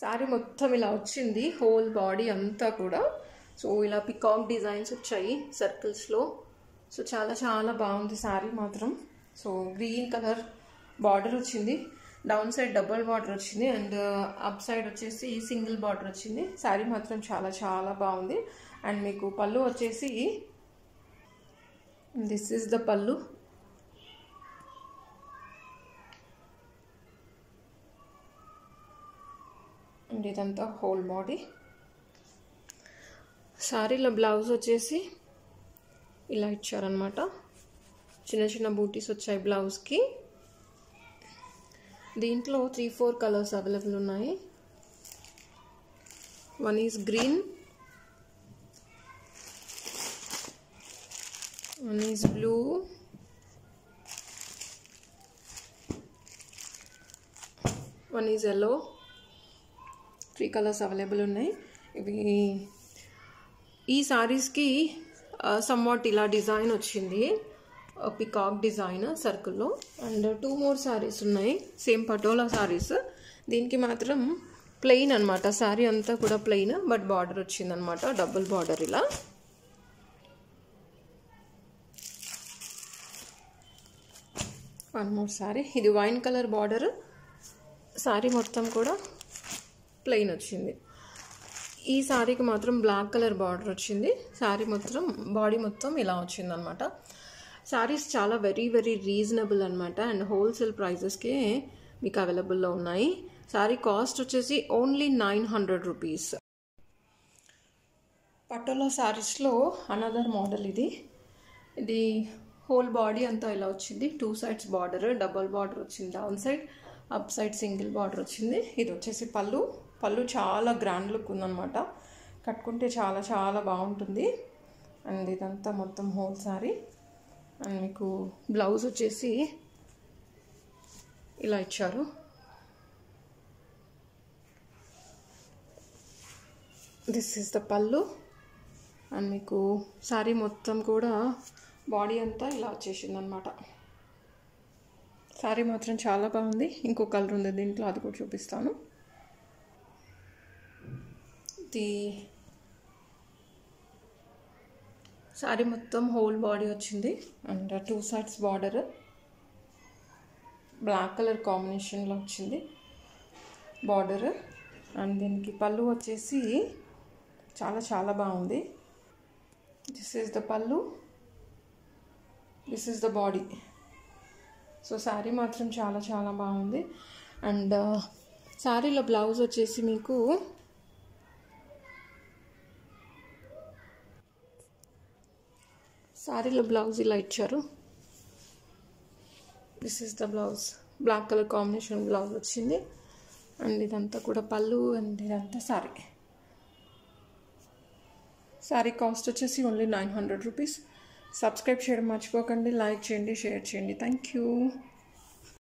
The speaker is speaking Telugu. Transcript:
సారీ మొత్తం ఇలా వచ్చింది, హోల్ బాడీ అంతా కూడా. సో ఇలా పికాక్ డిజైన్స్ వచ్చాయి సర్కిల్స్లో. సో చాలా చాలా బాగుంది సారీ మాత్రం. సో గ్రీన్ కలర్ బార్డర్ వచ్చింది, డౌన్ సైడ్ డబుల్ బార్డర్ వచ్చింది, అండ్ అప్ సైడ్ వచ్చేసి సింగిల్ బార్డర్ వచ్చింది. సారీ మాత్రం చాలా చాలా బాగుంది. అండ్ మీకు పళ్ళు వచ్చేసి దిస్ ఈస్ ద పళ్ళు. అండ్ ఇదంతా హోల్ బాడీ. సారీలో బ్లౌజ్ వచ్చేసి ఇలా ఇచ్చారనమాట. చిన్న చిన్న బూటీస్ వచ్చాయి బ్లౌజ్కి. దీంట్లో 3-4 కలర్స్ అవైలబుల్ ఉన్నాయి. One is green, one is blue, one is yellow. 3 colours available ఉన్నాయి. ఇవి ఈ సారీస్కి సమ్వాట్ ఇలా డిజైన్ వచ్చింది, పికాక్ డిజైన్ సర్కిల్లో. అండ్ 2 more సారీస్ ఉన్నాయి, సేమ్ పటోలా సారీస్. దీనికి మాత్రం ప్లెయిన్ అనమాట, సారీ అంతా కూడా ప్లెయిన్, బట్ బార్డర్ వచ్చిందనమాట, డబుల్ బార్డర్ ఇలా. వన్ మోర్ సారీ, ఇది వైన్ కలర్ బార్డర్, సారీ మొత్తం కూడా ప్లెయిన్ వచ్చింది. ఈ సారీకి మాత్రం బ్లాక్ కలర్ బార్డర్ వచ్చింది. సారీ మొత్తం బాడీ మొత్తం ఇలా వచ్చిందనమాట. సారీస్ చాలా వెరీ వెరీ రీజనబుల్ అనమాట, అండ్ హోల్సేల్ ప్రైజెస్కే మీకు అవైలబుల్లో ఉన్నాయి. సారీ కాస్ట్ వచ్చేసి ఓన్లీ 900 రూపీస్. పటోలా సారీస్లో అనదర్ మోడల్ ఇది. ఇది హోల్ బాడీ అంతా ఇలా వచ్చింది, 2 sides బార్డర్, డబల్ బార్డర్ వచ్చింది down side, up side single border వచ్చింది. ఇది వచ్చేసి పళ్ళు. పళ్ళు చాలా గ్రాండ్ లుక్ ఉందన్నమాట, కట్టుకుంటే చాలా చాలా బాగుంటుంది. అండ్ ఇదంతా మొత్తం హోల్ సారీ. అండ్ మీకు బ్లౌజ్ వచ్చేసి ఇలా ఇచ్చారు. దిస్ ఈస్ ద పళ్ళు. అండ్ మీకు సారీ మొత్తం కూడా బాడీ అంతా ఇలా వచ్చేసింది అనమాట. సారీ మాత్రం చాలా బాగుంది. ఇంకో కలర్ ఉంది దీంట్లో, అది కూడా చూపిస్తాను. ది సారీ మొత్తం హోల్ బాడీ వచ్చింది, and 2 sides border black colour కాంబినేషన్లో వచ్చింది బార్డర్. అండ్ దీనికి పళ్ళు వచ్చేసి చాలా చాలా బాగుంది. దిస్ ఈస్ ద పళ్ళు, this is the body. So sari మాత్రం చాలా చాలా బాగుంది. అండ్ శారీలో బ్లౌజ్ వచ్చేసి మీకు శారీలో బ్లౌజ్ ఇలా ఇచ్చారు. This is the blouse, black colour combination blouse వచ్చింది. అండ్ ఇదంతా కూడా పళ్ళు, అండ్ ఇదంతా శారీ. శారీ కాస్ట్ వచ్చేసి ఓన్లీ 900 రూపీస్. సబ్స్క్రైబ్ చేయడం మర్చిపోకండి, లైక్ చేయండి, షేర్ చేయండి. Thank you.